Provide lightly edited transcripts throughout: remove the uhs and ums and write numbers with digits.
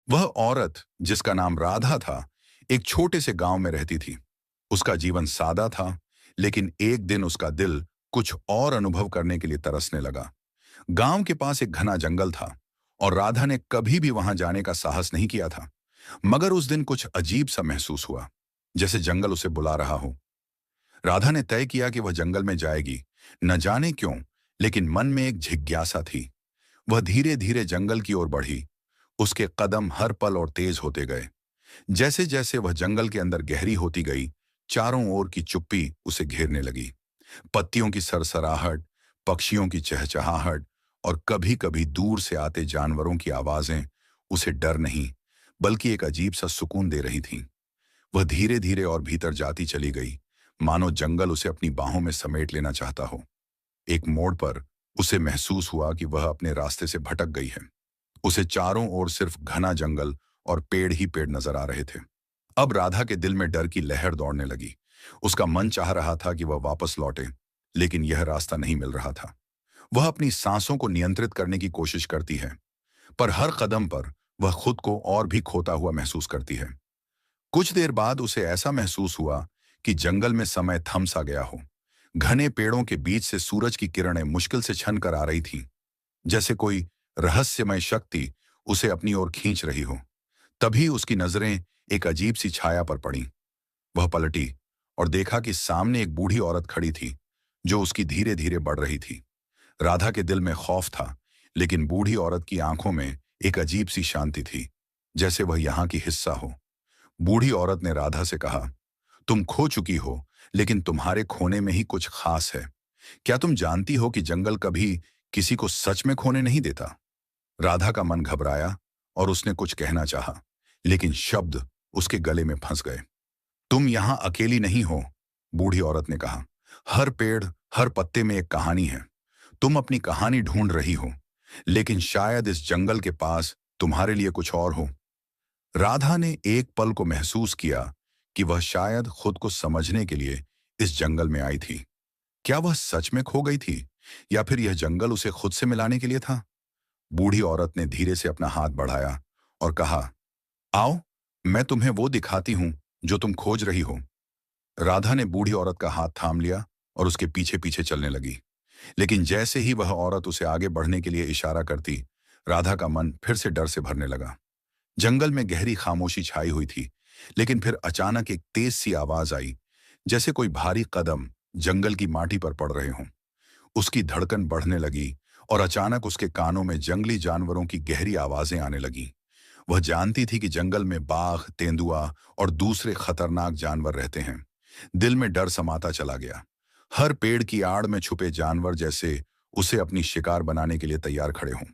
वह औरत जिसका नाम राधा था, एक छोटे से गांव में रहती थी। उसका जीवन सादा था, लेकिन एक दिन उसका दिल कुछ और अनुभव करने के लिए तरसने लगा। गांव के पास एक घना जंगल था और राधा ने कभी भी वहां जाने का साहस नहीं किया था। मगर उस दिन कुछ अजीब सा महसूस हुआ, जैसे जंगल उसे बुला रहा हो। राधा ने तय किया कि वह जंगल में जाएगी। न जाने क्यों, लेकिन मन में एक जिज्ञासा थी। वह धीरे धीरे जंगल की ओर बढ़ी। उसके कदम हर पल और तेज होते गए। जैसे जैसे वह जंगल के अंदर गहरी होती गई, चारों ओर की चुप्पी उसे घेरने लगी। पत्तियों की सरसराहट, पक्षियों की चहचहाहट और कभी कभी दूर से आते जानवरों की आवाजें उसे डर नहीं, बल्कि एक अजीब सा सुकून दे रही थीं। वह धीरे धीरे और भीतर जाती चली गई, मानो जंगल उसे अपनी बाहों में समेट लेना चाहता हो। एक मोड़ पर उसे महसूस हुआ कि वह अपने रास्ते से भटक गई है। उसे चारों ओर सिर्फ घना जंगल और पेड़ ही पेड़ नजर आ रहे थे। अब राधा के दिल में डर की लहर दौड़ने लगी। उसका मन चाह रहा था कि वह वापस लौटे, लेकिन यह रास्ता नहीं मिल रहा था। वह अपनी सांसों को नियंत्रित करने की कोशिश करती है, पर हर कदम पर वह खुद को और भी खोता हुआ महसूस करती है। कुछ देर बाद उसे ऐसा महसूस हुआ कि जंगल में समय थम सा गया हो। घने पेड़ों के बीच से सूरज की किरणें मुश्किल से छन कर आ रही थीं, जैसे कोई रहस्यमय शक्ति उसे अपनी ओर खींच रही हो। तभी उसकी नजरें एक अजीब सी छाया पर पड़ीं। वह पलटी और देखा कि सामने एक बूढ़ी औरत खड़ी थी, जो उसकी धीरे धीरे बढ़ रही थी। राधा के दिल में खौफ था, लेकिन बूढ़ी औरत की आंखों में एक अजीब सी शांति थी, जैसे वह यहाँ की हिस्सा हो। बूढ़ी औरत ने राधा से कहा, तुम खो चुकी हो, लेकिन तुम्हारे खोने में ही कुछ खास है। क्या तुम जानती हो कि जंगल कभी किसी को सच में खोने नहीं देता? राधा का मन घबराया और उसने कुछ कहना चाहा, लेकिन शब्द उसके गले में फंस गए। तुम यहां अकेली नहीं हो, बूढ़ी औरत ने कहा। हर पेड़, हर पत्ते में एक कहानी है। तुम अपनी कहानी ढूंढ रही हो, लेकिन शायद इस जंगल के पास तुम्हारे लिए कुछ और हो। राधा ने एक पल को महसूस किया कि वह शायद खुद को समझने के लिए इस जंगल में आई थी। क्या वह सच में खो गई थी, या फिर यह जंगल उसे खुद से मिलाने के लिए था? बूढ़ी औरत ने धीरे से अपना हाथ बढ़ाया और कहा, आओ, मैं तुम्हें वो दिखाती हूं जो तुम खोज रही हो। राधा ने बूढ़ी औरत का हाथ थाम लिया और उसके पीछे पीछे चलने लगी। लेकिन जैसे ही वह औरत उसे आगे बढ़ने के लिए इशारा करती, राधा का मन फिर से डर से भरने लगा। जंगल में गहरी खामोशी छाई हुई थी, लेकिन फिर अचानक एक तेज सी आवाज आई, जैसे कोई भारी कदम जंगल की माटी पर पड़ रहे हों। उसकी धड़कन बढ़ने लगी और अचानक उसके कानों में जंगली जानवरों की गहरी आवाजें आने लगीं। वह जानती थी कि जंगल में बाघ, तेंदुआ और दूसरे खतरनाक जानवर रहते हैं। दिल में डर समाता चला गया। हर पेड़ की आड़ में छुपे जानवर जैसे उसे अपनी शिकार बनाने के लिए तैयार खड़े हों।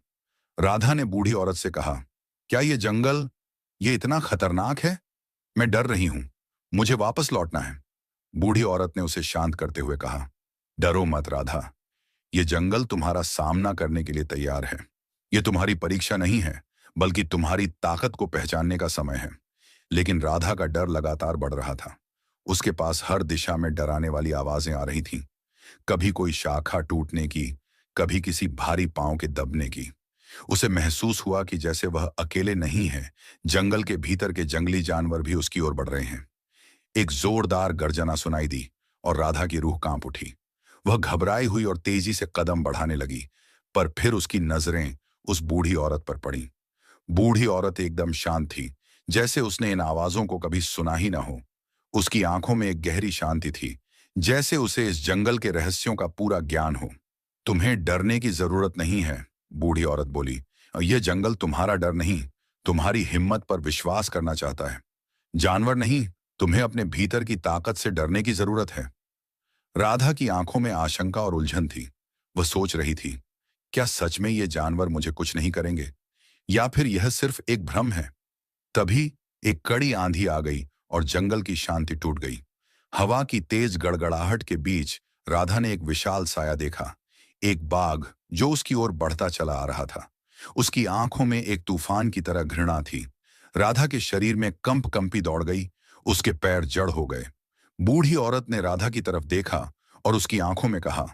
राधा ने बूढ़ी औरत से कहा, क्या ये जंगल, ये इतना खतरनाक है? मैं डर रही हूं। मुझे वापस लौटना है। बूढ़ी औरत ने उसे शांत करते हुए कहा, डरो मत राधा। ये जंगल तुम्हारा सामना करने के लिए तैयार है। ये तुम्हारी परीक्षा नहीं है, बल्कि तुम्हारी ताकत को पहचानने का समय है। लेकिन राधा का डर लगातार बढ़ रहा था। उसके पास हर दिशा में डराने वाली आवाजें आ रही थीं। कभी कोई शाखा टूटने की, कभी किसी भारी पांव के दबने की। उसे महसूस हुआ कि जैसे वह अकेले नहीं है, जंगल के भीतर के जंगली जानवर भी उसकी ओर बढ़ रहे हैं। एक जोरदार गर्जना सुनाई दी और राधा की रूह कांप उठी। वह घबराई हुई और तेजी से कदम बढ़ाने लगी, पर फिर उसकी नजरें उस बूढ़ी औरत पर पड़ीं। बूढ़ी औरत एकदम शांत थी, जैसे उसने इन आवाजों को कभी सुना ही ना हो। उसकी आंखों में एक गहरी शांति थी, जैसे उसे इस जंगल के रहस्यों का पूरा ज्ञान हो। तुम्हें डरने की जरूरत नहीं है, बूढ़ी औरत बोली। यह जंगल तुम्हारा डर नहीं, तुम्हारी हिम्मत पर विश्वास करना चाहता है। जानवर नहीं, तुम्हें अपने भीतर की ताकत से डरने की जरूरत है। राधा की आंखों में आशंका और उलझन थी। वह सोच रही थी, क्या सच में ये जानवर मुझे कुछ नहीं करेंगे, या फिर यह सिर्फ एक भ्रम है? तभी एक कड़ी आंधी आ गई और जंगल की शांति टूट गई। हवा की तेज गड़गड़ाहट के बीच राधा ने एक विशाल साया देखा। एक बाघ जो उसकी ओर बढ़ता चला आ रहा था। उसकी आंखों में एक तूफान की तरह घृणा थी। राधा के शरीर में कंपी दौड़ गई। उसके पैर जड़ हो गए। बूढ़ी औरत ने राधा की तरफ देखा और उसकी आंखों में कहा,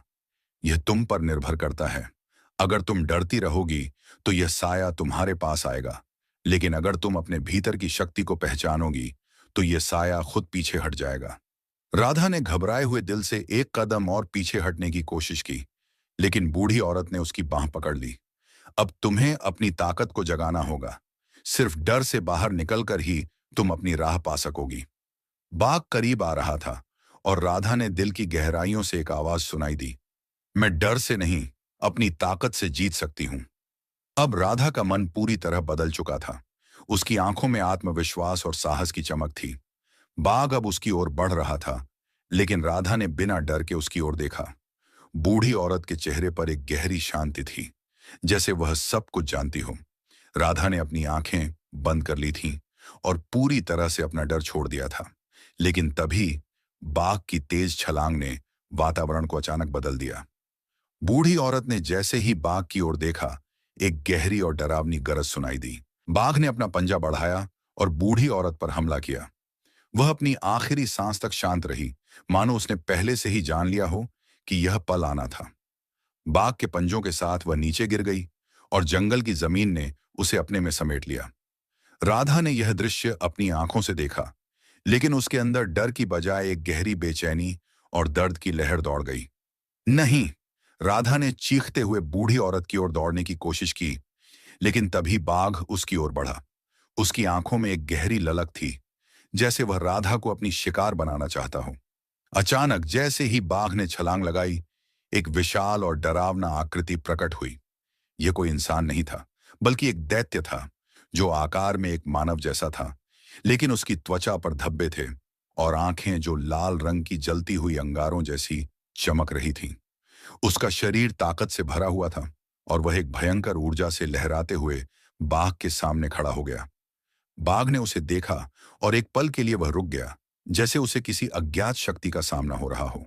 यह तुम पर निर्भर करता है। अगर तुम डरती रहोगी तो यह साया तुम्हारे पास आएगा, लेकिन अगर तुम अपने भीतर की शक्ति को पहचानोगी तो ये साया खुद पीछे हट जाएगा। राधा ने घबराए हुए दिल से एक कदम और पीछे हटने की कोशिश की, लेकिन बूढ़ी औरत ने उसकी बांह पकड़ ली। अब तुम्हें अपनी ताकत को जगाना होगा। सिर्फ डर से बाहर निकलकर ही तुम अपनी राह पा सकोगी। बाघ करीब आ रहा था और राधा ने दिल की गहराइयों से एक आवाज सुनाई दी, मैं डर से नहीं, अपनी ताकत से जीत सकती हूं। अब राधा का मन पूरी तरह बदल चुका था। उसकी आंखों में आत्मविश्वास और साहस की चमक थी। बाघ अब उसकी ओर बढ़ रहा था, लेकिन राधा ने बिना डर के उसकी ओर देखा। बूढ़ी औरत के चेहरे पर एक गहरी शांति थी, जैसे वह सब कुछ जानती हो। राधा ने अपनी आंखें बंद कर ली थीं और पूरी तरह से अपना डर छोड़ दिया था। लेकिन तभी बाघ की तेज छलांग ने वातावरण को अचानक बदल दिया। बूढ़ी औरत ने जैसे ही बाघ की ओर देखा, एक गहरी और डरावनी गरज सुनाई दी। बाघ ने अपना पंजा बढ़ाया और बूढ़ी औरत पर हमला किया। वह अपनी आखिरी सांस तक शांत रही, मानो उसने पहले से ही जान लिया हो कि यह पल आना था। बाघ के पंजों के साथ वह नीचे गिर गई और जंगल की जमीन ने उसे अपने में समेट लिया। राधा ने यह दृश्य अपनी आंखों से देखा, लेकिन उसके अंदर डर की बजाय एक गहरी बेचैनी और दर्द की लहर दौड़ गई। नहीं! राधा ने चीखते हुए बूढ़ी औरत की ओर दौड़ने की कोशिश की, लेकिन तभी बाघ उसकी ओर बढ़ा। उसकी आंखों में एक गहरी ललक थी, जैसे वह राधा को अपनी शिकार बनाना चाहता हो। अचानक जैसे ही बाघ ने छलांग लगाई, एक विशाल और डरावना आकृति प्रकट हुई। यह कोई इंसान नहीं था, बल्कि एक दैत्य था, जो आकार में एक मानव जैसा था, लेकिन उसकी त्वचा पर धब्बे थे और आंखें जो लाल रंग की जलती हुई अंगारों जैसी चमक रही थीं। उसका शरीर ताकत से भरा हुआ था और वह एक भयंकर ऊर्जा से लहराते हुए बाघ के सामने खड़ा हो गया। बाघ ने उसे देखा और एक पल के लिए वह रुक गया, जैसे उसे किसी अज्ञात शक्ति का सामना हो रहा हो।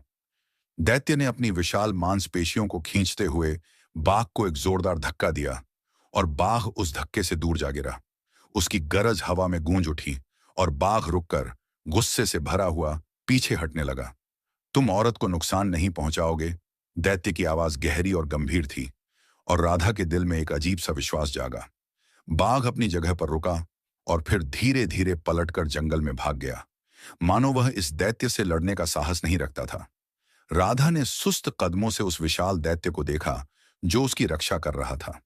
दैत्य ने अपनी विशाल मांसपेशियों को खींचते हुए बाघ को एक जोरदार धक्का दिया और बाघ उस धक्के से दूर जा गिरा। उसकी गरज हवा में गूंज उठी और बाघ रुककर गुस्से से भरा हुआ पीछे हटने लगा। तुम औरत को नुकसान नहीं पहुंचाओगे? दैत्य की आवाज गहरी और गंभीर थी और राधा के दिल में एक अजीब सा विश्वास जागा। बाघ अपनी जगह पर रुका और फिर धीरे धीरे पलटकर जंगल में भाग गया, मानो वह इस दैत्य से लड़ने का साहस नहीं रखता था। राधा ने सुस्त कदमों से उस विशाल दैत्य को देखा, जो उसकी रक्षा कर रहा था।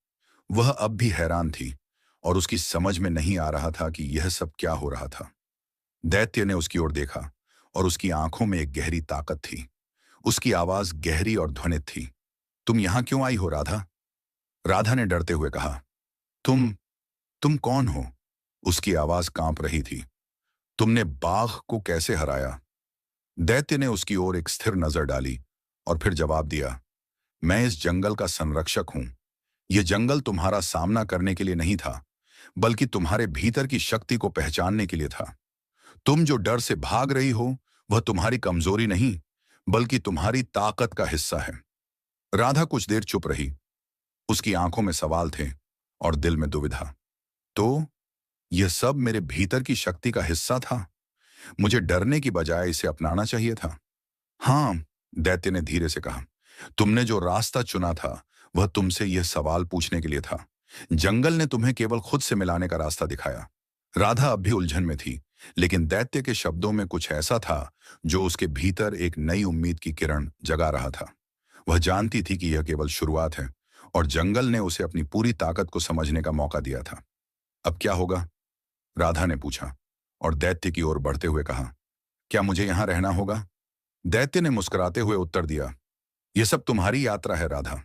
वह अब भी हैरान थी और उसकी समझ में नहीं आ रहा था कि यह सब क्या हो रहा था। दैत्य ने उसकी ओर देखा और उसकी आंखों में एक गहरी ताकत थी। उसकी आवाज गहरी और ध्वनित थी। तुम यहां क्यों आई हो, राधा? राधा ने डरते हुए कहा। तुम कौन हो? उसकी आवाज कांप रही थी। तुमने बाघ को कैसे हराया? दैत्य ने उसकी ओर एक स्थिर नजर डाली और फिर जवाब दिया, मैं इस जंगल का संरक्षक हूं। यह जंगल तुम्हारा सामना करने के लिए नहीं था, बल्कि तुम्हारे भीतर की शक्ति को पहचानने के लिए था। तुम जो डर से भाग रही हो, वह तुम्हारी कमजोरी नहीं, बल्कि तुम्हारी ताकत का हिस्सा है। राधा कुछ देर चुप रही। उसकी आंखों में सवाल थे और दिल में दुविधा। तो यह सब मेरे भीतर की शक्ति का हिस्सा था? मुझे डरने की बजाय इसे अपनाना चाहिए था। हाँ, दैत्य ने धीरे से कहा, तुमने जो रास्ता चुना था वह तुमसे यह सवाल पूछने के लिए था। जंगल ने तुम्हें केवल खुद से मिलाने का रास्ता दिखाया। राधा अब भी उलझन में थी, लेकिन दैत्य के शब्दों में कुछ ऐसा था जो उसके भीतर एक नई उम्मीद की किरण जगा रहा था। वह जानती थी कि यह केवल शुरुआत है और जंगल ने उसे अपनी पूरी ताकत को समझने का मौका दिया था। अब क्या होगा? राधा ने पूछा और दैत्य की ओर बढ़ते हुए कहा, क्या मुझे यहां रहना होगा? दैत्य ने मुस्कुराते हुए उत्तर दिया, यह सब तुम्हारी यात्रा है राधा।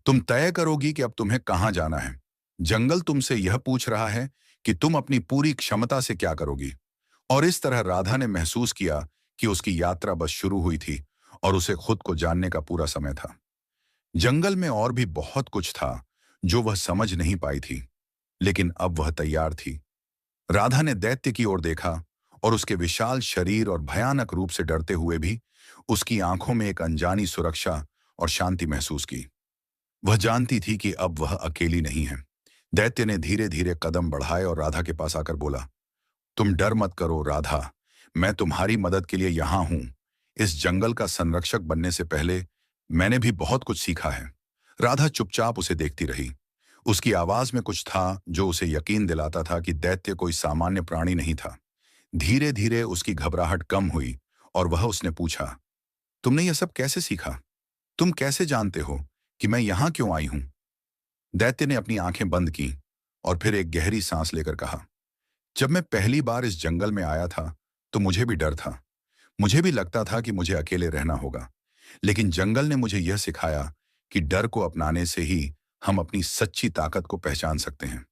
तुम तय करोगी कि अब तुम्हें कहां जाना है। जंगल तुमसे यह पूछ रहा है कि तुम अपनी पूरी क्षमता से क्या करोगी। और इस तरह राधा ने महसूस किया कि उसकी यात्रा बस शुरू हुई थी और उसे खुद को जानने का पूरा समय था। जंगल में और भी बहुत कुछ था जो वह समझ नहीं पाई थी, लेकिन अब वह तैयार थी। राधा ने दैत्य की ओर देखा और उसके विशाल शरीर और भयानक रूप से डरते हुए भी उसकी आंखों में एक अनजानी सुरक्षा और शांति महसूस की। वह जानती थी कि अब वह अकेली नहीं है। दैत्य ने धीरे धीरे कदम बढ़ाए और राधा के पास आकर बोला, तुम डर मत करो राधा, मैं तुम्हारी मदद के लिए यहां हूं। इस जंगल का संरक्षक बनने से पहले मैंने भी बहुत कुछ सीखा है। राधा चुपचाप उसे देखती रही। उसकी आवाज में कुछ था जो उसे यकीन दिलाता था कि दैत्य कोई सामान्य प्राणी नहीं था। धीरे धीरे उसकी घबराहट कम हुई और वह उसने पूछा, तुमने यह सब कैसे सीखा? तुम कैसे जानते हो कि मैं यहां क्यों आई हूं? दैत्य ने अपनी आंखें बंद की और फिर एक गहरी सांस लेकर कहा, जब मैं पहली बार इस जंगल में आया था तो मुझे भी डर था। मुझे भी लगता था कि मुझे अकेले रहना होगा। लेकिन जंगल ने मुझे यह सिखाया कि डर को अपनाने से ही हम अपनी सच्ची ताकत को पहचान सकते हैं।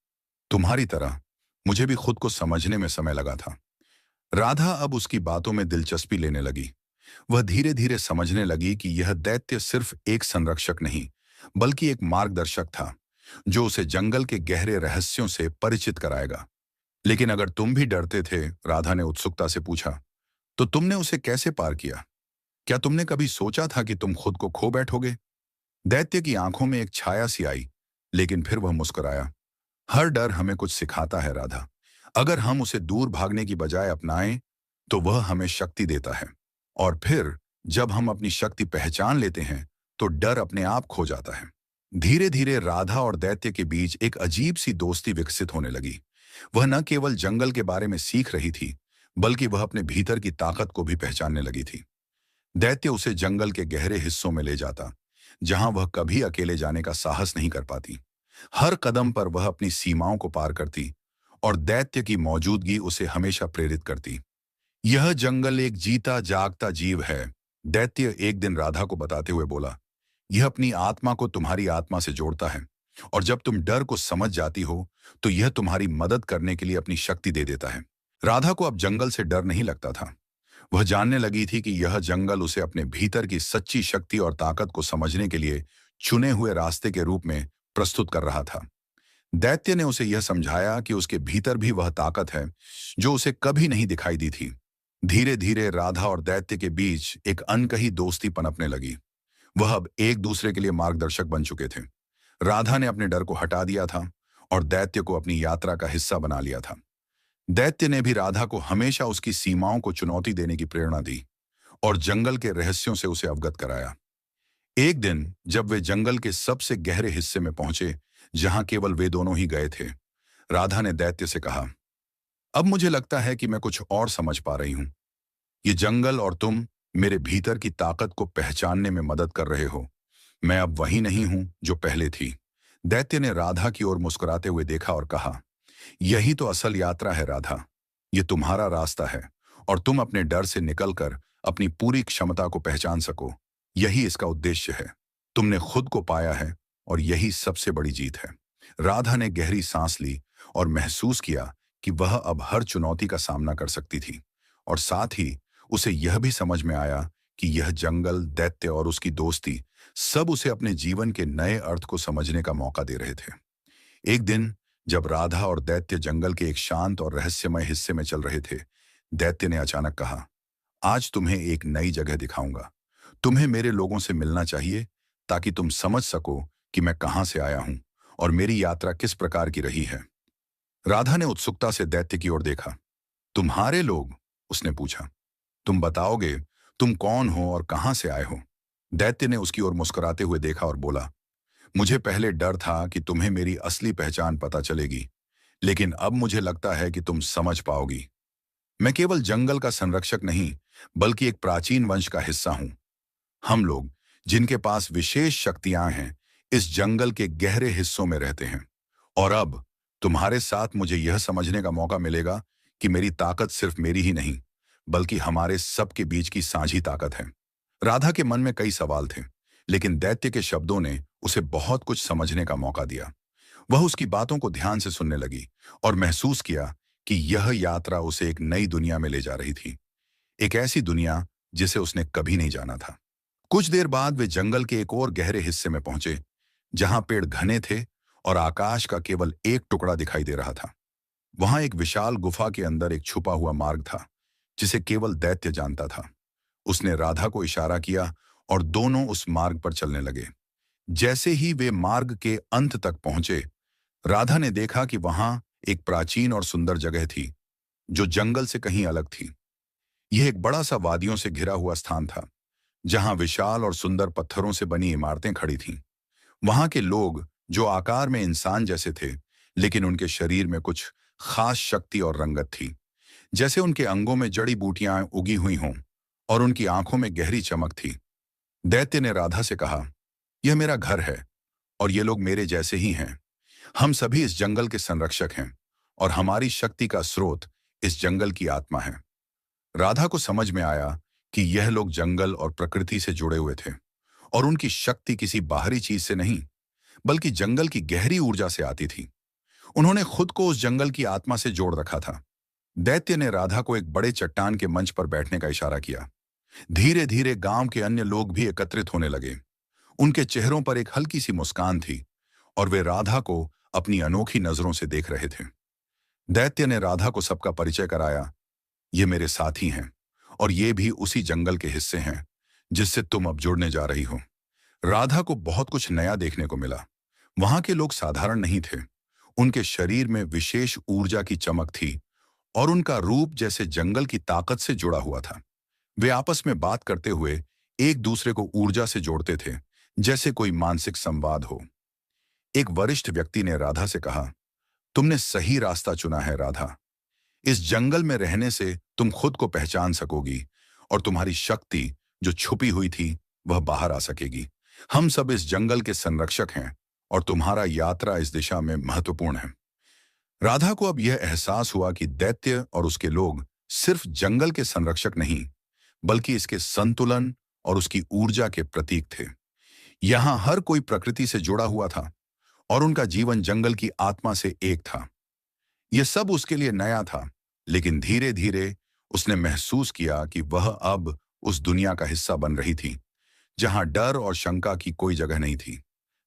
तुम्हारी तरह मुझे भी खुद को समझने में समय लगा था। राधा अब उसकी बातों में दिलचस्पी लेने लगी। वह धीरे धीरे समझने लगी कि यह दैत्य सिर्फ एक संरक्षक नहीं, बल्कि एक मार्गदर्शक था, जो उसे जंगल के गहरे रहस्यों से परिचित कराएगा। लेकिन अगर तुम भी डरते थे, राधा ने उत्सुकता से पूछा, तो तुमने उसे कैसे पार किया? क्या तुमने कभी सोचा था कि तुम खुद को खो बैठोगे? दैत्य की आंखों में एक छाया सी आई, लेकिन फिर वह मुस्कुराया। हर डर हमें कुछ सिखाता है राधा। अगर हम उसे दूर भागने की बजाय अपनाएं, तो वह हमें शक्ति देता है। और फिर जब हम अपनी शक्ति पहचान लेते हैं, तो डर अपने आप खो जाता है। धीरे धीरे राधा और दैत्य के बीच एक अजीब सी दोस्ती विकसित होने लगी। वह न केवल जंगल के बारे में सीख रही थी, बल्कि वह अपने भीतर की ताकत को भी पहचानने लगी थी। दैत्य उसे जंगल के गहरे हिस्सों में ले जाता, जहां वह कभी अकेले जाने का साहस नहीं कर पाती। हर कदम पर वह अपनी सीमाओं को पार करती और दैत्य की मौजूदगी उसे हमेशा प्रेरित करती। यह जंगल एक जीता जागता जीव है, दैत्य एक दिन राधा को बताते हुए बोला। यह अपनी आत्मा को तुम्हारी आत्मा से जोड़ता है, और जब तुम डर को समझ जाती हो, तो यह तुम्हारी मदद करने के लिए अपनी शक्ति दे देता है। राधा को अब जंगल से डर नहीं लगता था। वह जानने लगी थी कि यह जंगल उसे अपने भीतर की सच्ची शक्ति और ताकत को समझने के लिए चुने हुए रास्ते के रूप में प्रस्तुत कर रहा था। दैत्य ने उसे यह समझाया कि उसके भीतर भी वह ताकत है जो उसे कभी नहीं दिखाई दी थी। धीरे धीरे राधा और दैत्य के बीच एक अनकही दोस्ती पनपने लगी। वह अब एक दूसरे के लिए मार्गदर्शक बन चुके थे। राधा ने अपने डर को हटा दिया था और दैत्य को अपनी यात्रा का हिस्सा बना लिया था। दैत्य ने भी राधा को हमेशा उसकी सीमाओं को चुनौती देने की प्रेरणा दी और जंगल के रहस्यों से उसे अवगत कराया। एक दिन जब वे जंगल के सबसे गहरे हिस्से में पहुंचे, जहां केवल वे दोनों ही गए थे, राधा ने दैत्य से कहा, अब मुझे लगता है कि मैं कुछ और समझ पा रही हूं। ये जंगल और तुम मेरे भीतर की ताकत को पहचानने में मदद कर रहे हो। मैं अब वही नहीं हूं जो पहले थी। दैत्य ने राधा की ओर मुस्कुराते हुए देखा और कहा, यही तो असल यात्रा है राधा। ये तुम्हारा रास्ता है, और तुम अपने डर से निकलकर अपनी पूरी क्षमता को पहचान सको। यही इसका उद्देश्य है। तुमने खुद को पाया है, और यही सबसे बड़ी जीत है। राधा ने गहरी सांस ली और महसूस किया कि वह अब हर चुनौती का सामना कर सकती थी। और साथ ही उसे यह भी समझ में आया कि यह जंगल, दैत्य और उसकी दोस्ती सब उसे अपने जीवन के नए अर्थ को समझने का मौका दे रहे थे। एक दिन जब राधा और दैत्य जंगल के एक शांत और रहस्यमय हिस्से में चल रहे थे, दैत्य ने अचानक कहा, आज तुम्हें एक नई जगह दिखाऊंगा। तुम्हें मेरे लोगों से मिलना चाहिए, ताकि तुम समझ सको कि मैं कहां से आया हूं और मेरी यात्रा किस प्रकार की रही है। राधा ने उत्सुकता से दैत्य की ओर देखा। तुम्हारे लोग? उसने पूछा। तुम बताओगे तुम कौन हो और कहां से आए हो? दैत्य ने उसकी ओर मुस्कुराते हुए देखा और बोला, मुझे पहले डर था कि तुम्हें मेरी असली पहचान पता चलेगी, लेकिन अब मुझे लगता है कि तुम समझ पाओगी। मैं केवल जंगल का संरक्षक नहीं, बल्कि एक प्राचीन वंश का हिस्सा हूं। हम लोग, जिनके पास विशेष शक्तियां हैं, इस जंगल के गहरे हिस्सों में रहते हैं। और अब तुम्हारे साथ मुझे यह समझने का मौका मिलेगा कि मेरी ताकत सिर्फ मेरी ही नहीं, बल्कि हमारे सबके बीच की साझी ताकत है। राधा के मन में कई सवाल थे, लेकिन दैत्य के शब्दों ने उसे बहुत कुछ समझने का मौका दिया। वह उसकी बातों को ध्यान से सुनने लगी और महसूस किया कि यह यात्रा उसे एक नई दुनिया में ले जा रही थी। एक ऐसी दुनिया जिसे उसने कभी नहीं जाना था। कुछ देर बाद वे जंगल के एक और गहरे हिस्से में पहुंचे, जहां पेड़ घने थे और आकाश का केवल एक टुकड़ा दिखाई दे रहा था। वहां एक विशाल गुफा के अंदर एक छुपा हुआ मार्ग था, जिसे केवल दैत्य जानता था। उसने राधा को इशारा किया और दोनों उस मार्ग पर चलने लगे। जैसे ही वे मार्ग के अंत तक पहुंचे, राधा ने देखा कि वहां एक प्राचीन और सुंदर जगह थी, जो जंगल से कहीं अलग थी। यह एक बड़ा सा वादियों से घिरा हुआ स्थान था, जहां विशाल और सुंदर पत्थरों से बनी इमारतें खड़ी थीं। वहां के लोग जो आकार में इंसान जैसे थे, लेकिन उनके शरीर में कुछ खास शक्ति और रंगत थी। जैसे उनके अंगों में जड़ी बूटियां उगी हुई हों और उनकी आंखों में गहरी चमक थी। दैत्य ने राधा से कहा, यह मेरा घर है और ये लोग मेरे जैसे ही हैं। हम सभी इस जंगल के संरक्षक हैं और हमारी शक्ति का स्रोत इस जंगल की आत्मा है। राधा को समझ में आया कि यह लोग जंगल और प्रकृति से जुड़े हुए थे और उनकी शक्ति किसी बाहरी चीज से नहीं, बल्कि जंगल की गहरी ऊर्जा से आती थी। उन्होंने खुद को उस जंगल की आत्मा से जोड़ रखा था। दैत्य ने राधा को एक बड़े चट्टान के मंच पर बैठने का इशारा किया। धीरे धीरे गांव के अन्य लोग भी एकत्रित होने लगे। उनके चेहरों पर एक हल्की सी मुस्कान थी और वे राधा को अपनी अनोखी नजरों से देख रहे थे। दैत्य ने राधा को सबका परिचय कराया। ये मेरे साथी हैं और ये भी उसी जंगल के हिस्से हैं जिससे तुम अब जुड़ने जा रही हो। राधा को बहुत कुछ नया देखने को मिला। वहां के लोग साधारण नहीं थे। उनके शरीर में विशेष ऊर्जा की चमक थी और उनका रूप जैसे जंगल की ताकत से जुड़ा हुआ था। वे आपस में बात करते हुए एक दूसरे को ऊर्जा से जोड़ते थे, जैसे कोई मानसिक संवाद हो। एक वरिष्ठ व्यक्ति ने राधा से कहा, तुमने सही रास्ता चुना है राधा। इस जंगल में रहने से तुम खुद को पहचान सकोगी और तुम्हारी शक्ति जो छुपी हुई थी वह बाहर आ सकेगी। हम सब इस जंगल के संरक्षक हैं और तुम्हारा यात्रा इस दिशा में महत्वपूर्ण है। राधा को अब यह एहसास हुआ कि दैत्य और उसके लोग सिर्फ जंगल के संरक्षक नहीं, बल्कि इसके संतुलन और उसकी ऊर्जा के प्रतीक थे। यहां हर कोई प्रकृति से जुड़ा हुआ था और उनका जीवन जंगल की आत्मा से एक था। यह सब उसके लिए नया था, लेकिन धीरे धीरे उसने महसूस किया कि वह अब उस दुनिया का हिस्सा बन रही थी जहां डर और शंका की कोई जगह नहीं थी।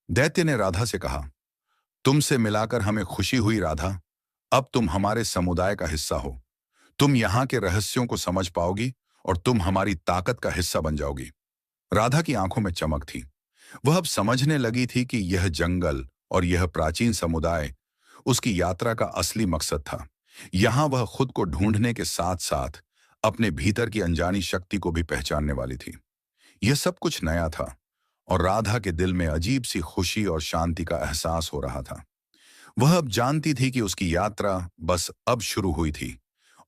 दैत्य ने राधा से कहा, तुमसे मिलाकर हमें खुशी हुई राधा। अब तुम हमारे समुदाय का हिस्सा हो। तुम यहाँ के रहस्यों को समझ पाओगी और तुम हमारी ताकत का हिस्सा बन जाओगी। राधा की आंखों में चमक थी। वह अब समझने लगी थी कि यह जंगल और यह प्राचीन समुदाय उसकी यात्रा का असली मकसद था। यहां वह खुद को ढूंढने के साथ साथ अपने भीतर की अनजानी शक्ति को भी पहचानने वाली थी। यह सब कुछ नया था और राधा के दिल में अजीब सी खुशी और शांति का एहसास हो रहा था। वह अब जानती थी कि उसकी यात्रा बस अब शुरू हुई थी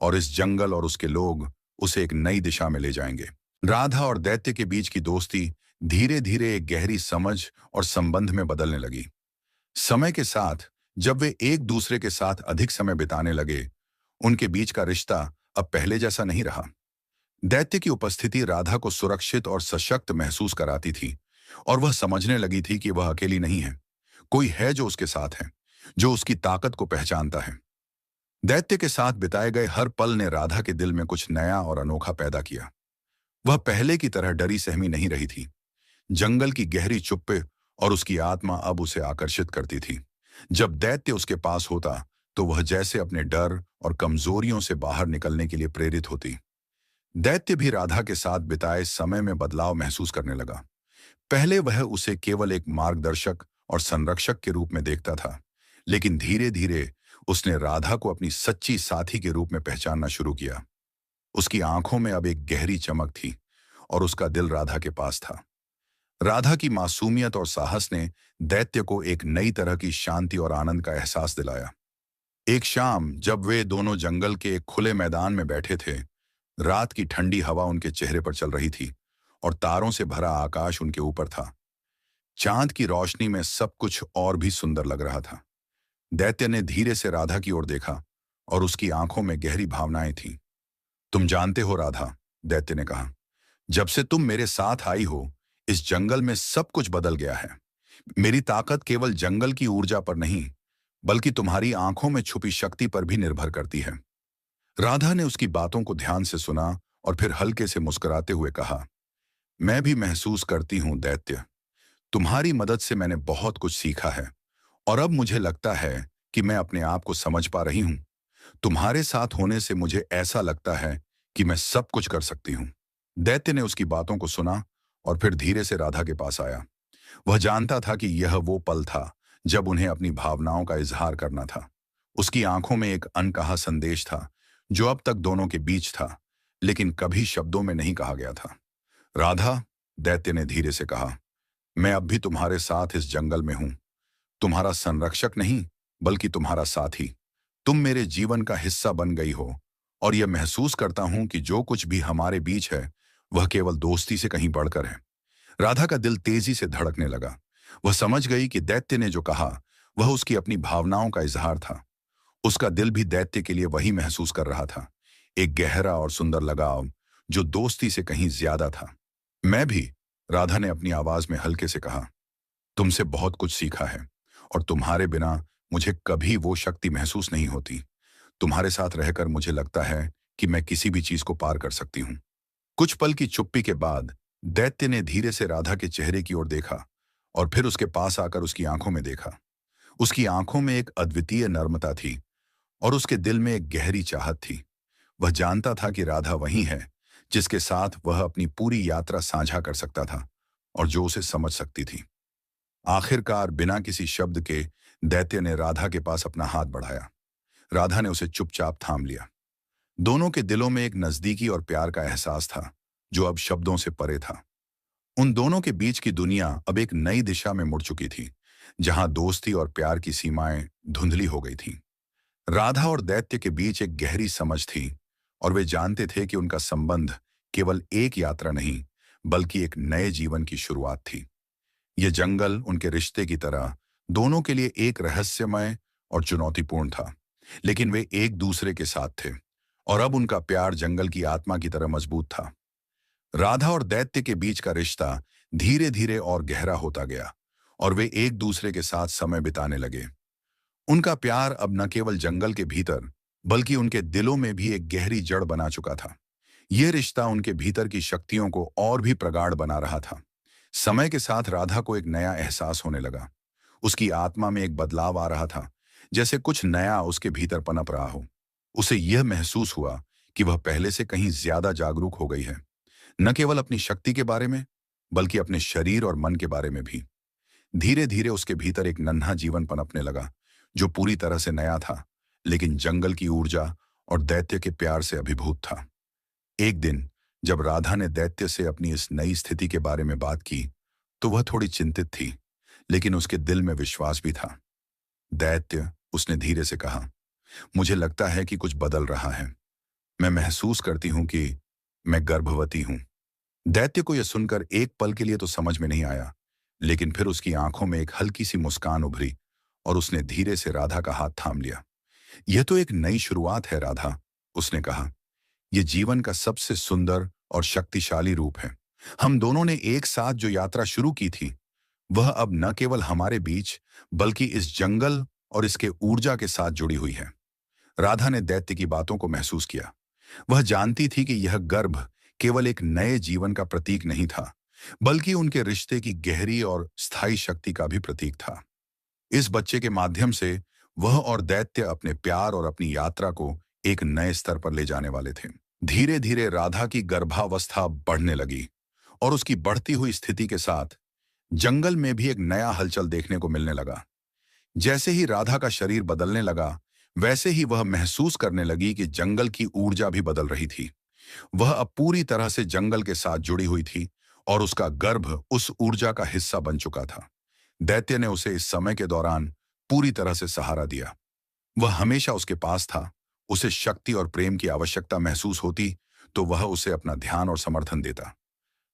और इस जंगल और उसके लोग उसे एक नई दिशा में ले जाएंगे। राधा और दैत्य के बीच की दोस्ती धीरे धीरे एक गहरी समझ और संबंध में बदलने लगी। समय के साथ जब वे एक दूसरे के साथ अधिक समय बिताने लगे, उनके बीच का रिश्ता अब पहले जैसा नहीं रहा। दैत्य की उपस्थिति राधा को सुरक्षित और सशक्त महसूस कराती थी और वह समझने लगी थी कि वह अकेली नहीं है। कोई है जो उसके साथ है, जो उसकी ताकत को पहचानता है। दैत्य के साथ बिताए गए हर पल ने राधा के दिल में कुछ नया और अनोखा पैदा किया। वह पहले की तरह डरी सहमी नहीं रही थी। जंगल की गहरी चुप्पे और उसकी आत्मा अब उसे आकर्षित करती थी। जब दैत्य उसके पास होता तो वह जैसे अपने डर और कमजोरियों से बाहर निकलने के लिए प्रेरित होती। दैत्य भी राधा के साथ बिताए समय में बदलाव महसूस करने लगा। पहले वह उसे केवल एक मार्गदर्शक और संरक्षक के रूप में देखता था, लेकिन धीरे धीरे उसने राधा को अपनी सच्ची साथी के रूप में पहचानना शुरू किया। उसकी आंखों में अब एक गहरी चमक थी और उसका दिल राधा के पास था। राधा की मासूमियत और साहस ने दैत्य को एक नई तरह की शांति और आनंद का एहसास दिलाया। एक शाम जब वे दोनों जंगल के एक खुले मैदान में बैठे थे, रात की ठंडी हवा उनके चेहरे पर चल रही थी और तारों से भरा आकाश उनके ऊपर था। चांद की रोशनी में सब कुछ और भी सुंदर लग रहा था। दैत्य ने धीरे से राधा की ओर देखा और उसकी आंखों में गहरी भावनाएं थीं। तुम जानते हो राधा, दैत्य ने कहा, जब से तुम मेरे साथ आई हो, इस जंगल में सब कुछ बदल गया है। मेरी ताकत केवल जंगल की ऊर्जा पर नहीं, बल्कि तुम्हारी आंखों में छुपी शक्ति पर भी निर्भर करती है। राधा ने उसकी बातों को ध्यान से सुना और फिर हल्के से मुस्कुराते हुए कहा, मैं भी महसूस करती हूं दैत्य। तुम्हारी मदद से मैंने बहुत कुछ सीखा है और अब मुझे लगता है कि मैं अपने आप को समझ पा रही हूं। तुम्हारे साथ होने से मुझे ऐसा लगता है कि मैं सब कुछ कर सकती हूं। दैत्य ने उसकी बातों को सुना और फिर धीरे से राधा के पास आया। वह जानता था कि यह वो पल था जब उन्हें अपनी भावनाओं का इजहार करना था। उसकी आंखों में एक अनकहा संदेश था जो अब तक दोनों के बीच था, लेकिन कभी शब्दों में नहीं कहा गया था। राधा, दैत्य ने धीरे से कहा, मैं अब भी तुम्हारे साथ इस जंगल में हूं। तुम्हारा संरक्षक नहीं, बल्कि तुम्हारा साथी। तुम मेरे जीवन का हिस्सा बन गई हो, और यह महसूस करता हूं कि जो कुछ भी हमारे बीच है वह केवल दोस्ती से कहीं बढ़कर है। राधा का दिल तेजी से धड़कने लगा। वह समझ गई कि दैत्य ने जो कहा वह उसकी अपनी भावनाओं का इजहार था। उसका दिल भी दैत्य के लिए वही महसूस कर रहा था, एक गहरा और सुंदर लगाव जो दोस्ती से कहीं ज्यादा था। मैं भी, राधा ने अपनी आवाज में हल्के से कहा, तुमसे बहुत कुछ सीखा है, और तुम्हारे बिना मुझे कभी वो शक्ति महसूस नहीं होती। तुम्हारे साथ रहकर मुझे लगता है कि मैं किसी भी चीज को पार कर सकती हूँ। कुछ पल की चुप्पी के बाद दैत्य ने धीरे से राधा के चेहरे की ओर देखा, और फिर उसके पास आकर उसकी आंखों में देखा। उसकी आंखों में एक अद्वितीय नर्मता थी, और उसके दिल में एक गहरी चाहत थी। वह जानता था कि राधा वही है जिसके साथ वह अपनी पूरी यात्रा साझा कर सकता था, और जो उसे समझ सकती थी। आखिरकार बिना किसी शब्द के दैत्य ने राधा के पास अपना हाथ बढ़ाया। राधा ने उसे चुपचाप थाम लिया। दोनों के दिलों में एक नजदीकी और प्यार का एहसास था जो अब शब्दों से परे था। उन दोनों के बीच की दुनिया अब एक नई दिशा में मुड़ चुकी थी, जहां दोस्ती और प्यार की सीमाएं धुंधली हो गई थीं। राधा और दैत्य के बीच एक गहरी समझ थी, और वे जानते थे कि उनका संबंध केवल एक यात्रा नहीं, बल्कि एक नए जीवन की शुरुआत थी। ये जंगल उनके रिश्ते की तरह दोनों के लिए एक रहस्यमय और चुनौतीपूर्ण था, लेकिन वे एक दूसरे के साथ थे, और अब उनका प्यार जंगल की आत्मा की तरह मजबूत था। राधा और दैत्य के बीच का रिश्ता धीरे धीरे और गहरा होता गया, और वे एक दूसरे के साथ समय बिताने लगे। उनका प्यार अब न केवल जंगल के भीतर, बल्कि उनके दिलों में भी एक गहरी जड़ बना चुका था। यह रिश्ता उनके भीतर की शक्तियों को और भी प्रगाढ़ बना रहा था। समय के साथ राधा को एक नया एहसास होने लगा। उसकी आत्मा में एक बदलाव आ रहा था, जैसे कुछ नया उसके भीतर पनप रहा हो। उसे यह महसूस हुआ कि वह पहले से कहीं ज्यादा जागरूक हो गई है, न केवल अपनी शक्ति के बारे में, बल्कि अपने शरीर और मन के बारे में भी। धीरे धीरे उसके भीतर एक नन्हा जीवन पनपने लगा, जो पूरी तरह से नया था, लेकिन जंगल की ऊर्जा और दैत्य के प्यार से अभिभूत था। एक दिन जब राधा ने दैत्य से अपनी इस नई स्थिति के बारे में बात की, तो वह थोड़ी चिंतित थी, लेकिन उसके दिल में विश्वास भी था। दैत्य, उसने धीरे से कहा, मुझे लगता है कि कुछ बदल रहा है। मैं महसूस करती हूं कि मैं गर्भवती हूं। दैत्य को यह सुनकर एक पल के लिए तो समझ में नहीं आया, लेकिन फिर उसकी आंखों में एक हल्की सी मुस्कान उभरी, और उसने धीरे से राधा का हाथ थाम लिया। यह तो एक नई शुरुआत है राधा, उसने कहा। यह जीवन का सबसे सुंदर और शक्तिशाली रूप है। हम दोनों ने एक साथ जो यात्रा शुरू की थी, वह अब न केवल हमारे बीच, बल्कि इस जंगल और इसके ऊर्जा के साथ जुड़ी हुई है। राधा ने दैत्य की बातों को महसूस किया। वह जानती थी कि यह गर्भ केवल एक नए जीवन का प्रतीक नहीं था, बल्कि उनके रिश्ते की गहरी और स्थायी शक्ति का भी प्रतीक था। इस बच्चे के माध्यम से वह और दैत्य अपने प्यार और अपनी यात्रा को एक नए स्तर पर ले जाने वाले थे। धीरे धीरे राधा की गर्भावस्था बढ़ने लगी, और उसकी बढ़ती हुई स्थिति के साथ जंगल में भी एक नया हलचल देखने को मिलने लगा। जैसे ही राधा का शरीर बदलने लगा, वैसे ही वह महसूस करने लगी कि जंगल की ऊर्जा भी बदल रही थी। वह अब पूरी तरह से जंगल के साथ जुड़ी हुई थी, और उसका गर्भ उस ऊर्जा का हिस्सा बन चुका था। दैत्य ने उसे इस समय के दौरान पूरी तरह से सहारा दिया। वह हमेशा उसके पास था। उसे शक्ति और प्रेम की आवश्यकता महसूस होती तो वह उसे अपना ध्यान और समर्थन देता।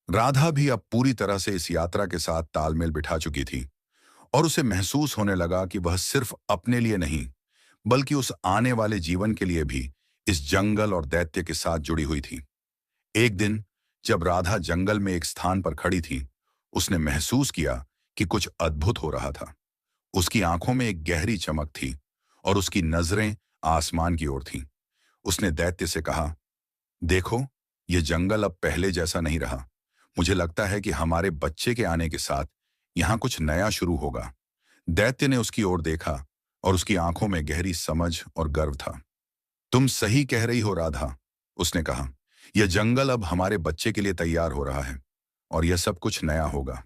राधा भी अब पूरी तरह से इस यात्रा के साथ तालमेल बिठा चुकी थी, और उसे महसूस होने लगा कि वह सिर्फ अपने लिए नहीं, बल्कि उस आने वाले जीवन के लिए भी इस जंगल और दैत्य के साथ जुड़ी हुई थी। एक दिन जब राधा जंगल में एक स्थान पर खड़ी थी, उसने महसूस किया कि कुछ अद्भुत हो रहा था। उसकी आंखों में एक गहरी चमक थी, और उसकी नजरें आसमान की ओर थीं। उसने दैत्य से कहा, देखो, यह जंगल अब पहले जैसा नहीं रहा। मुझे लगता है कि हमारे बच्चे के आने के साथ यहां कुछ नया शुरू होगा। दैत्य ने उसकी ओर देखा, और उसकी आंखों में गहरी समझ और गर्व था। तुम सही कह रही हो राधा, उसने कहा। यह जंगल अब हमारे बच्चे के लिए तैयार हो रहा है, और यह सब कुछ नया होगा।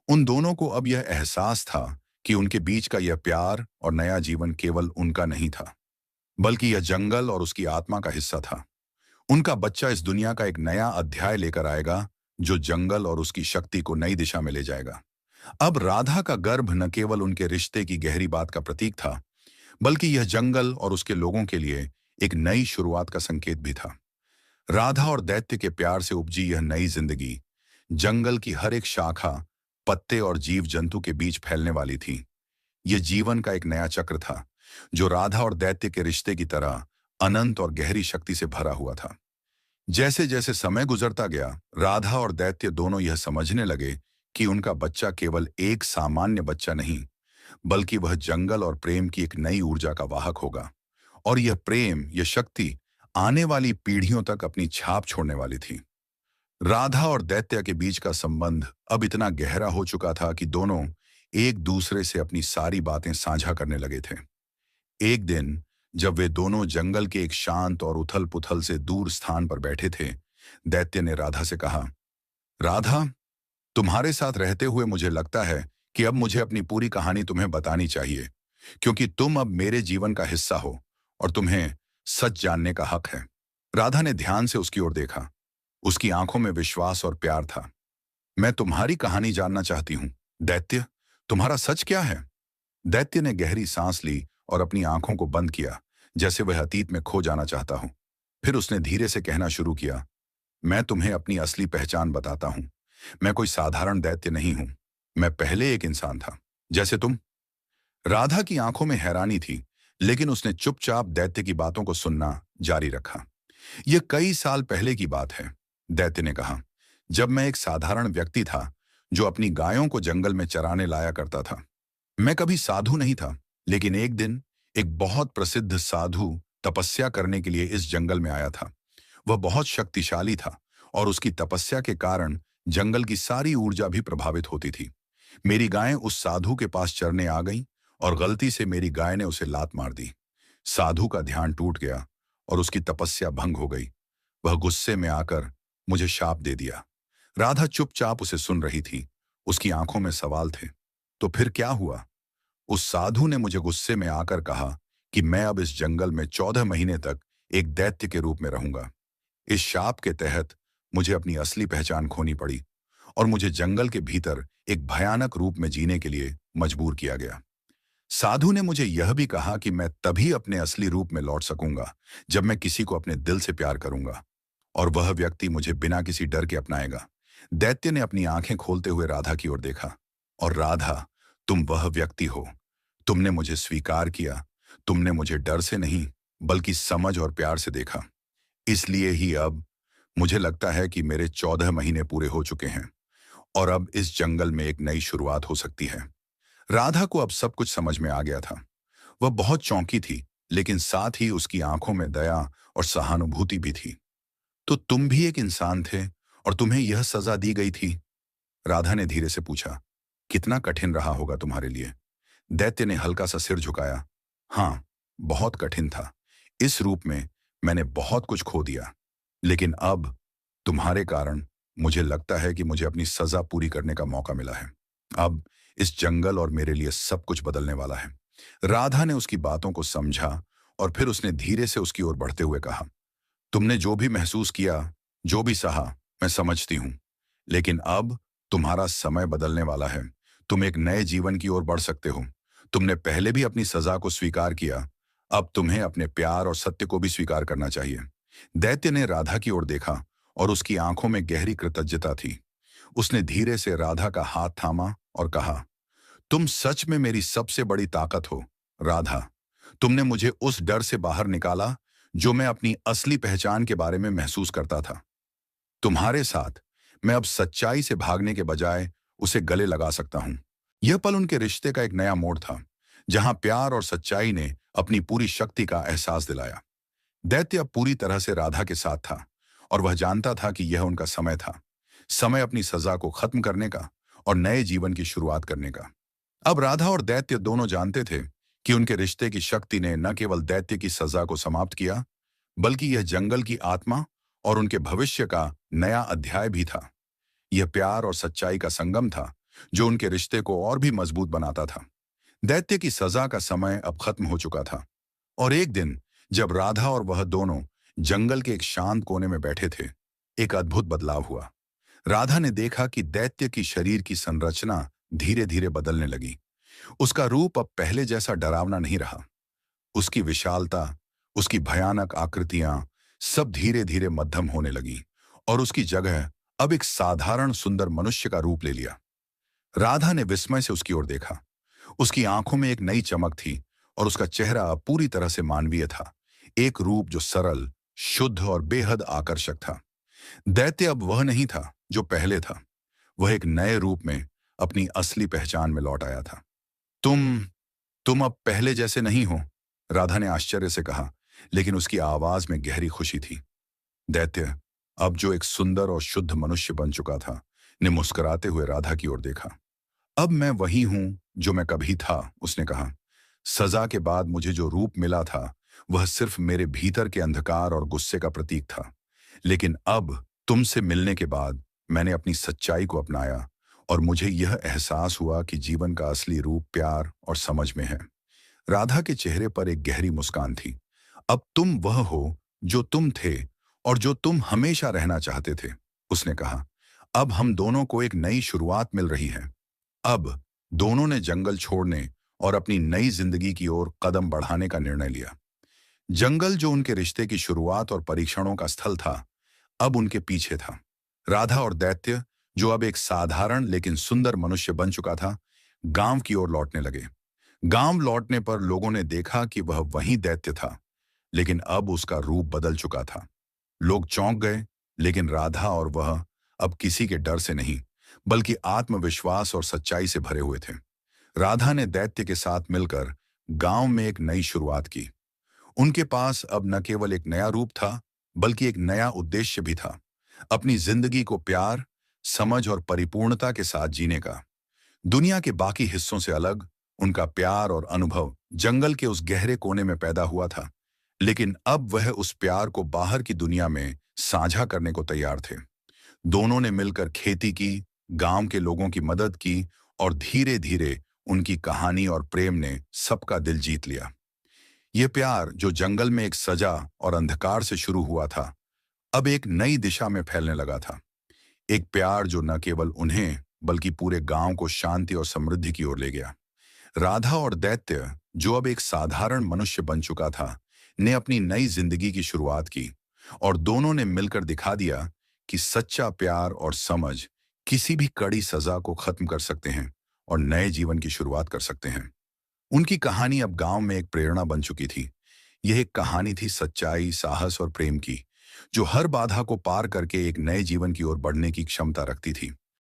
उन दोनों को अब यह एहसास था कि उनके बीच का यह प्यार और नया जीवन केवल उनका नहीं था, बल्कि यह जंगल और उसकी आत्मा का हिस्सा था। उनका बच्चा इस दुनिया का एक नया अध्याय लेकर आएगा, जो जंगल और उसकी शक्ति को नई दिशा में ले जाएगा। अब राधा का गर्भ न केवल उनके रिश्ते की गहरी बात का प्रतीक था, बल्कि यह जंगल और उसके लोगों के लिए एक नई शुरुआत का संकेत भी था। राधा और दैत्य के प्यार से उपजी यह नई जिंदगी जंगल की हर एक शाखा, पत्ते और जीव जंतु के बीच फैलने वाली थी। यह जीवन का एक नया चक्र था, जो राधा और दैत्य के रिश्ते की तरह अनंत और गहरी शक्ति से भरा हुआ था। जैसे जैसे समय गुजरता गया, राधा और दैत्य दोनों यह समझने लगे कि उनका बच्चा केवल एक सामान्य बच्चा नहीं, बल्कि वह जंगल और प्रेम की एक नई ऊर्जा का वाहक होगा। और यह प्रेम, यह शक्ति आने वाली पीढ़ियों तक अपनी छाप छोड़ने वाली थी। राधा और दैत्य के बीच का संबंध अब इतना गहरा हो चुका था कि दोनों एक दूसरे से अपनी सारी बातें साझा करने लगे थे। एक दिन जब वे दोनों जंगल के एक शांत और उथल-पुथल से दूर स्थान पर बैठे थे, दैत्य ने राधा से कहा, राधा, तुम्हारे साथ रहते हुए मुझे लगता है कि अब मुझे अपनी पूरी कहानी तुम्हें बतानी चाहिए, क्योंकि तुम अब मेरे जीवन का हिस्सा हो और तुम्हें सच जानने का हक है। राधा ने ध्यान से उसकी ओर देखा। उसकी आंखों में विश्वास और प्यार था। मैं तुम्हारी कहानी जानना चाहती हूँ। दैत्य, तुम्हारा सच क्या है? दैत्य ने गहरी सांस ली और अपनी आंखों को बंद किया, जैसे वह अतीत में खो जाना चाहता हो। फिर उसने धीरे से कहना शुरू किया, मैं तुम्हें अपनी असली पहचान बताता हूँ। मैं कोई साधारण दैत्य नहीं हूं। मैं पहले एक इंसान था, जैसे तुम। राधा की आंखों में हैरानी थी, लेकिन उसने चुपचाप दैत्य की बातों को सुनना जारी रखा। यह कई साल पहले की बात है, दैत्य ने कहा, जब मैं एक साधारण व्यक्ति था जो अपनी गायों को जंगल में चराने लाया करता था। मैं कभी साधु नहीं था, लेकिन एक दिन एक बहुत प्रसिद्ध साधु तपस्या करने के लिए इस जंगल में आया था। वह बहुत शक्तिशाली था और उसकी तपस्या के कारण जंगल की सारी ऊर्जा भी प्रभावित होती थी। मेरी गायें उस साधु के पास चरने आ गईं और गलती से मेरी गाय ने उसे लात मार दी। साधु का ध्यान टूट गया और उसकी तपस्या भंग हो गई। वह गुस्से में आकर मुझे शाप दे दिया। राधा चुपचाप उसे सुन रही थी। उसकी आंखों में सवाल थे। तो फिर क्या हुआ? उस साधु ने मुझे गुस्से में आकर कहा कि मैं अब इस जंगल में 14 महीने तक एक दैत्य के रूप में रहूंगा। इस शाप के तहत मुझे अपनी असली पहचान खोनी पड़ी और मुझे जंगल के भीतर एक भयानक रूप में जीने के लिए मजबूर किया गया। साधु ने मुझे यह भी कहा कि मैं तभी अपने असली रूप में लौट सकूंगा जब मैं किसी को अपने दिल से प्यार करूंगा और वह व्यक्ति मुझे बिना किसी डर के अपनाएगा। दैत्य ने अपनी आंखें खोलते हुए राधा की ओर देखा। और राधा, तुम वह व्यक्ति हो। तुमने मुझे स्वीकार किया। तुमने मुझे डर से नहीं, बल्कि समझ और प्यार से देखा। इसलिए ही अब मुझे लगता है कि मेरे 14 महीने पूरे हो चुके हैं और अब इस जंगल में एक नई शुरुआत हो सकती है। राधा को अब सब कुछ समझ में आ गया था। वह बहुत चौंकी थी, लेकिन साथ ही उसकी आंखों में दया और सहानुभूति भी थी। तो तुम भी एक इंसान थे और तुम्हें यह सजा दी गई थी? राधा ने धीरे से पूछा। कितना कठिन रहा होगा तुम्हारे लिए? दैत्य ने हल्का सा सिर झुकाया। हाँ, बहुत कठिन था। इस रूप में मैंने बहुत कुछ खो दिया, लेकिन अब तुम्हारे कारण मुझे लगता है कि मुझे अपनी सजा पूरी करने का मौका मिला है। अब इस जंगल और मेरे लिए सब कुछ बदलने वाला है। राधा ने उसकी बातों को समझा और फिर उसने धीरे से उसकी ओर बढ़ते हुए कहा, तुमने जो भी महसूस किया, जो भी सहा, मैं समझती हूं, लेकिन अब तुम्हारा समय बदलने वाला है। तुम एक नए जीवन की ओर बढ़ सकते हो। तुमने पहले भी अपनी सजा को स्वीकार किया, अब तुम्हें अपने प्यार और सत्य को भी स्वीकार करना चाहिए। दैत्य ने राधा की ओर देखा और उसकी आंखों में गहरी कृतज्ञता थी। उसने धीरे से राधा का हाथ थामा और कहा, तुम सच में मेरी सबसे बड़ी ताकत हो, राधा। तुमने मुझे उस डर से बाहर निकाला जो मैं अपनी असली पहचान के बारे में महसूस करता था। तुम्हारे साथ मैं अब सच्चाई से भागने के बजाय उसे गले लगा सकता हूं। यह पल उनके रिश्ते का एक नया मोड़ था, जहां प्यार और सच्चाई ने अपनी पूरी शक्ति का एहसास दिलाया। दैत्य अब पूरी तरह से राधा के साथ था और वह जानता था कि यह उनका समय था, समय अपनी सजा को खत्म करने का और नए जीवन की शुरुआत करने का। अब राधा और दैत्य दोनों जानते थे कि उनके रिश्ते की शक्ति ने न केवल दैत्य की सजा को समाप्त किया, बल्कि यह जंगल की आत्मा और उनके भविष्य का नया अध्याय भी था। यह प्यार और सच्चाई का संगम था जो उनके रिश्ते को और भी मजबूत बनाता था। दैत्य की सजा का समय अब खत्म हो चुका था और एक दिन जब राधा और वह दोनों जंगल के एक शांत कोने में बैठे थे, एक अद्भुत बदलाव हुआ। राधा ने देखा कि दैत्य की शरीर की संरचना धीरे धीरे बदलने लगी। उसका रूप अब पहले जैसा डरावना नहीं रहा। उसकी विशालता, उसकी भयानक आकृतियां सब धीरे धीरे मध्यम होने लगी और उसकी जगह अब एक साधारण सुंदर मनुष्य का रूप ले लिया। राधा ने विस्मय से उसकी ओर देखा। उसकी आंखों में एक नई चमक थी और उसका चेहरा अब पूरी तरह से मानवीय था, एक रूप जो सरल, शुद्ध और बेहद आकर्षक था। दैत्य अब वह नहीं था जो पहले था। वह एक नए रूप में अपनी असली पहचान में लौट आया था। तुम अब पहले जैसे नहीं हो, राधा ने आश्चर्य से कहा, लेकिन उसकी आवाज में गहरी खुशी थी। दैत्य, अब जो एक सुंदर और शुद्ध मनुष्य बन चुका था, ने मुस्कुराते हुए राधा की ओर देखा। अब मैं वही हूं जो मैं कभी था, उसने कहा। सजा के बाद मुझे जो रूप मिला था, वह सिर्फ मेरे भीतर के अंधकार और गुस्से का प्रतीक था। लेकिन अब तुमसे मिलने के बाद मैंने अपनी सच्चाई को अपनाया और मुझे यह एहसास हुआ कि जीवन का असली रूप प्यार और समझ में है। राधा के चेहरे पर एक गहरी मुस्कान थी। अब तुम वह हो जो तुम थे और जो तुम हमेशा रहना चाहते थे, उसने कहा। अब हम दोनों को एक नई शुरुआत मिल रही है। अब दोनों ने जंगल छोड़ने और अपनी नई जिंदगी की ओर कदम बढ़ाने का निर्णय लिया। जंगल जो उनके रिश्ते की शुरुआत और परीक्षणों का स्थल था, अब उनके पीछे था। राधा और दैत्य, जो अब एक साधारण लेकिन सुंदर मनुष्य बन चुका था, गांव की ओर लौटने लगे। गांव लौटने पर लोगों ने देखा कि वह वही दैत्य था, लेकिन अब उसका रूप बदल चुका था। लोग चौंक गए, लेकिन राधा और वह अब किसी के डर से नहीं, बल्कि आत्मविश्वास और सच्चाई से भरे हुए थे। राधा ने दैत्य के साथ मिलकर गांव में एक नई शुरुआत की। उनके पास अब न केवल एक नया रूप था, बल्कि एक नया उद्देश्य भी था, अपनी जिंदगी को प्यार, समझ और परिपूर्णता के साथ जीने का। दुनिया के बाकी हिस्सों से अलग उनका प्यार और अनुभव जंगल के उस गहरे कोने में पैदा हुआ था, लेकिन अब वह उस प्यार को बाहर की दुनिया में साझा करने को तैयार थे। दोनों ने मिलकर खेती की, गांव के लोगों की मदद की और धीरे धीरे उनकी कहानी और प्रेम ने सबका दिल जीत लिया। ये प्यार जो जंगल में एक सजा और अंधकार से शुरू हुआ था, अब एक नई दिशा में फैलने लगा था। एक प्यार जो न केवल उन्हें बल्कि पूरे गांव को शांति और समृद्धि की ओर ले गया। राधा और दैत्य, जो अब एक साधारण मनुष्य बन चुका था, ने अपनी नई जिंदगी की शुरुआत की और दोनों ने मिलकर दिखा दिया कि सच्चा प्यार और समझ किसी भी कड़ी सजा को खत्म कर सकते हैं और नए जीवन की शुरुआत कर सकते हैं। उनकी कहानी अब गांव में एक प्रेरणा बन चुकी थी। यह एक कहानी थी सच्चाई, साहस और प्रेम की, जो हर बाधा को पार करके एक नए जीवन की ओर बढ़ने की क्षमता रखती थी।